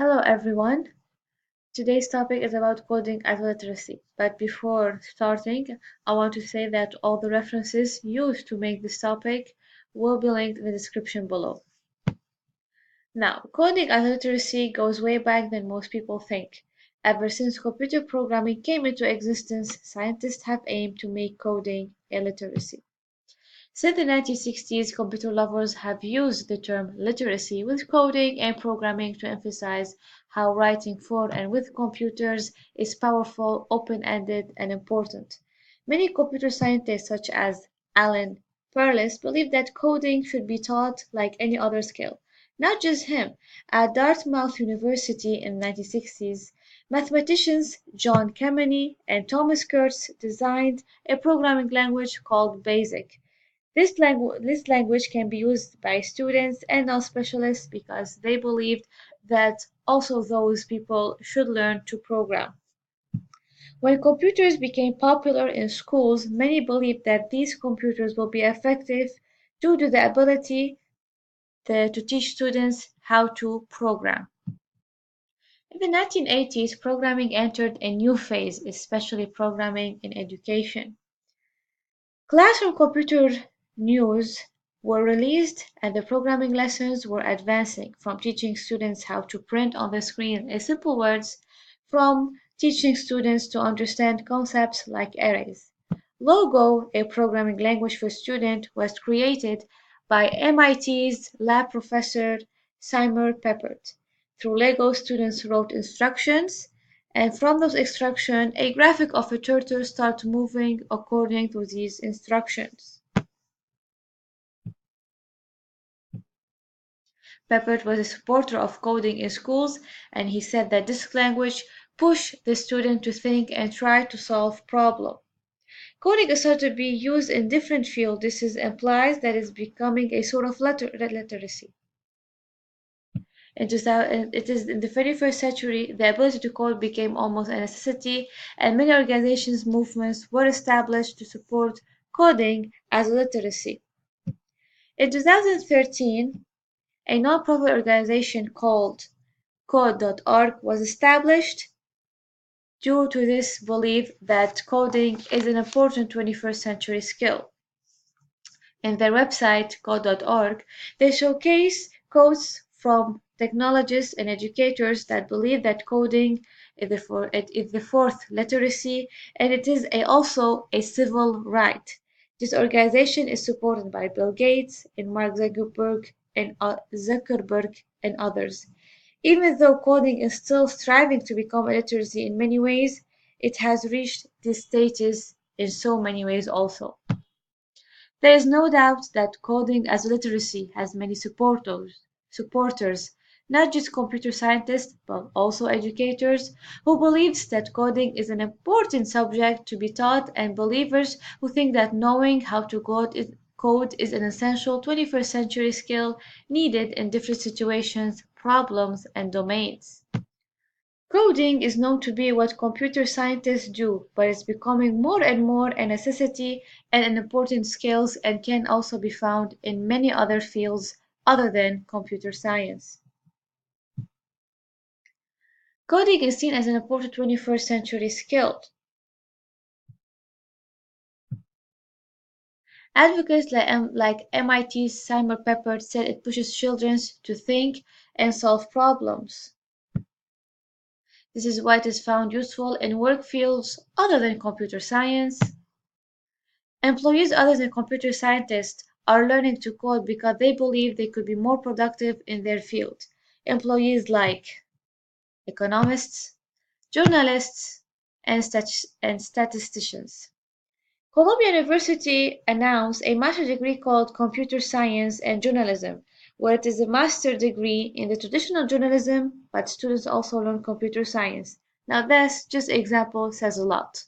Hello everyone. Today's topic is about coding as literacy. But before starting, I want to say that all the references used to make this topic will be linked in the description below. Now, coding as literacy goes way back than most people think. Ever since computer programming came into existence, scientists have aimed to make coding a literacy. Since the 1960s, computer lovers have used the term literacy with coding and programming to emphasize how writing for and with computers is powerful, open-ended, and important. Many computer scientists, such as Alan Perlis, believe that coding should be taught like any other skill. Not just him. At Dartmouth University in the 1960s, mathematicians John Kameny and Thomas Kurtz designed a programming language called BASIC. This language can be used by students and non-specialists because they believed that also those people should learn to program. When computers became popular in schools, many believed that these computers will be effective due to the ability to teach students how to program. In the 1980s, programming entered a new phase, especially programming in education. Classroom computer news were released and the programming lessons were advancing, from teaching students how to print on the screen in simple words, from teaching students to understand concepts like arrays. Logo, a programming language for students, was created by MIT's lab professor Seymour Papert. Through Lego, students wrote instructions, and from those instructions, a graphic of a turtle started moving according to these instructions. Papert was a supporter of coding in schools, and he said that this language pushed the student to think and try to solve problems. Coding is said to be used in different fields. This implies that it's becoming a sort of literacy. It is in the 21st century, the ability to code became almost a necessity, and many organizations' movements were established to support coding as a literacy. In 2013, a non-profit organization called Code.org was established due to this belief that coding is an important 21st century skill. In their website, Code.org, they showcase quotes from technologists and educators that believe that coding is the fourth literacy, and it is also a civil right. This organization is supported by Bill Gates and Mark Zuckerberg and others. Even though coding is still striving to become a literacy in many ways, it has reached this status in so many ways also. There is no doubt that coding as a literacy has many supporters, not just computer scientists, but also educators who believes that coding is an important subject to be taught, and believers who think that knowing how to code is an essential 21st century skill needed in different situations, problems, and domains. Coding is known to be what computer scientists do, but it's becoming more and more a necessity and an important skill, and can also be found in many other fields other than computer science. Coding is seen as an important 21st century skill. Advocates like MIT's Seymour Papert said it pushes children to think and solve problems. This is why it is found useful in work fields other than computer science. Employees other than computer scientists are learning to code because they believe they could be more productive in their field. Employees like economists, journalists, and statisticians. Columbia University announced a master's degree called Computer Science and Journalism, where it is a master's degree in the traditional journalism, but students also learn computer science. Now this just example says a lot.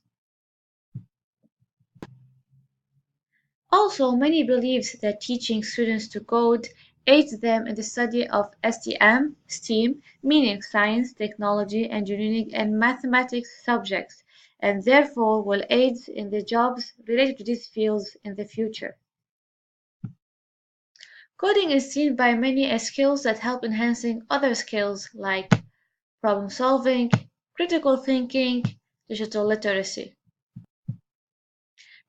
Also, many believes that teaching students to code aids them in the study of STEM, meaning science, technology, engineering, and mathematics subjects, and therefore will aid in the jobs related to these fields in the future. Coding is seen by many as skills that help enhancing other skills like problem solving, critical thinking, digital literacy.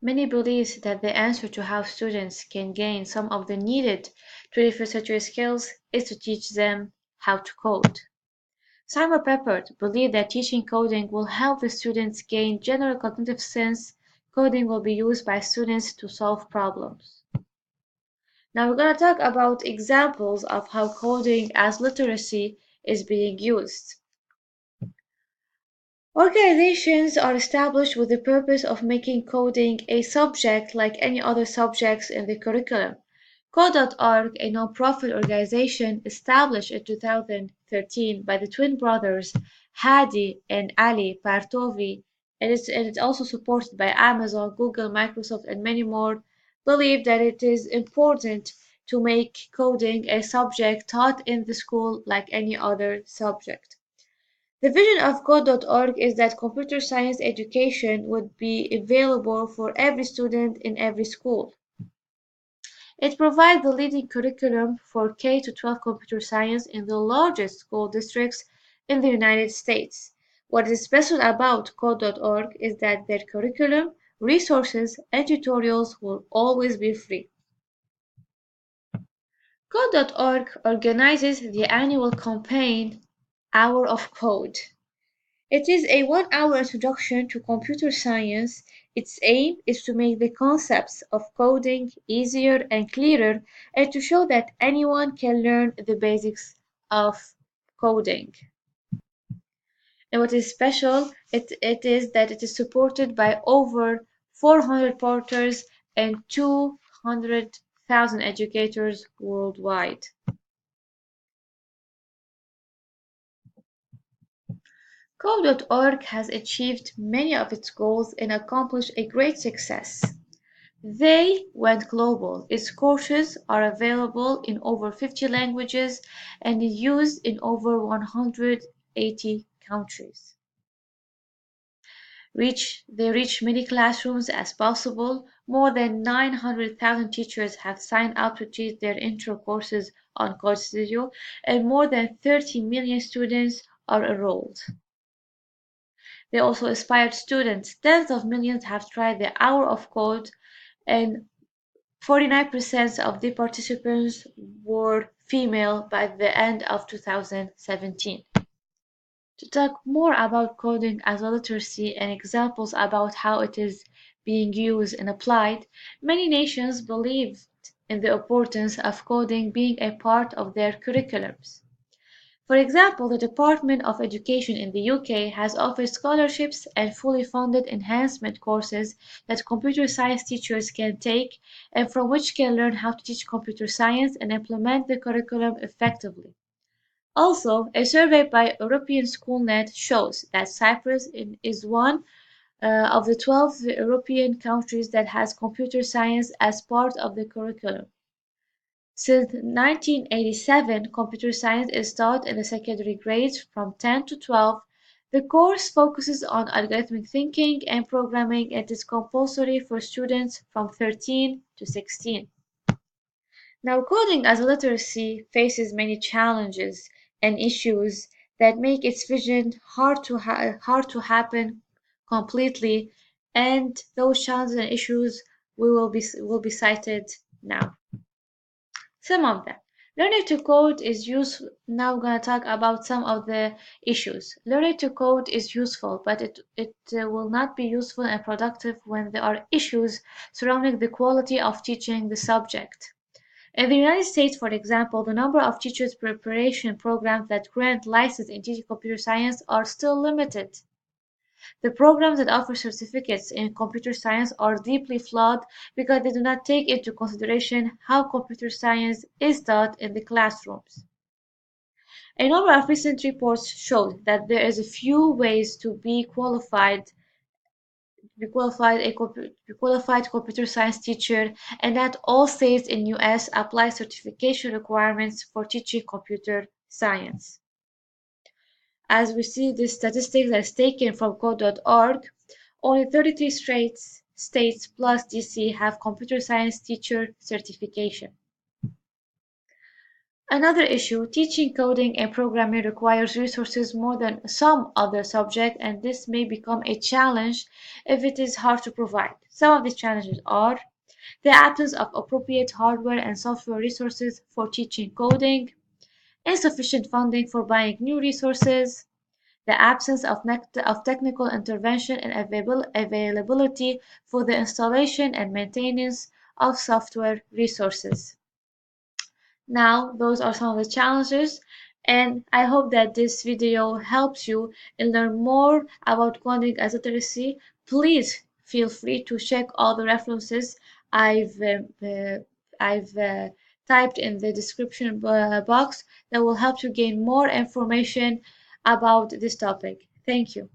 Many believe that the answer to how students can gain some of the needed 21st century skills is to teach them how to code. Simon Peppard believed that teaching coding will help the students gain general cognitive sense. Coding will be used by students to solve problems. Now we're going to talk about examples of how coding as literacy is being used. Organizations are established with the purpose of making coding a subject like any other subjects in the curriculum. Code.org, a non-profit organization established in 2013 by the twin brothers Hadi and Ali Partovi, and it's also supported by Amazon, Google, Microsoft, and many more, believe that it is important to make coding a subject taught in the school like any other subject. The vision of Code.org is that computer science education would be available for every student in every school. It provides the leading curriculum for K-12 computer science in the largest school districts in the United States. What is special about Code.org is that their curriculum, resources, and tutorials will always be free. Code.org organizes the annual campaign Hour of Code. It is a 1-hour introduction to computer science. Its aim is to make the concepts of coding easier and clearer and to show that anyone can learn the basics of coding. And what is special, it is that it is supported by over 400 porters and 200,000 educators worldwide. Code.org has achieved many of its goals and accomplished a great success. They went global. Its courses are available in over 50 languages and used in over 180 countries. They reach many classrooms as possible. More than 900,000 teachers have signed up to teach their intro courses on Code Studio, and more than 30 million students are enrolled. They also inspired students. Tens of millions have tried the Hour of Code, and 49% of the participants were female by the end of 2017. To talk more about coding as a literacy and examples about how it is being used and applied, many nations believed in the importance of coding being a part of their curriculums. For example, the Department of Education in the UK has offered scholarships and fully funded enhancement courses that computer science teachers can take and from which can learn how to teach computer science and implement the curriculum effectively. Also, a survey by European SchoolNet shows that Cyprus is one of the 12 European countries that has computer science as part of the curriculum. Since 1987, computer science is taught in the secondary grades from 10 to 12. The course focuses on algorithmic thinking and programming and is compulsory for students from 13 to 16. Now, coding as a literacy faces many challenges and issues that make its vision hard to happen completely, and those challenges and issues will be cited now. Some of them. Learning to code is useful. Now we're going to talk about some of the issues. Learning to code is useful, but it will not be useful and productive when there are issues surrounding the quality of teaching the subject. In the United States, for example, the number of teachers' preparation programs that grant license in teaching computer science are still limited. The programs that offer certificates in computer science are deeply flawed because they do not take into consideration how computer science is taught in the classrooms. A number of recent reports show that there is a few ways to be qualified computer science teacher, and that all states in US apply certification requirements for teaching computer science. As we see the statistics that's taken from code.org, only 33 states plus DC have computer science teacher certification. Another issue, teaching coding and programming requires resources more than some other subjects, and this may become a challenge if it is hard to provide. Some of these challenges are the absence of appropriate hardware and software resources for teaching coding, insufficient funding for buying new resources, the absence of technical intervention and availability for the installation and maintenance of software resources. Now, those are some of the challenges, and I hope that this video helps you and learn more about coding as literacy. Please feel free to check all the references I've uh, uh, I've typed in the description box that will help you gain more information about this topic. Thank you.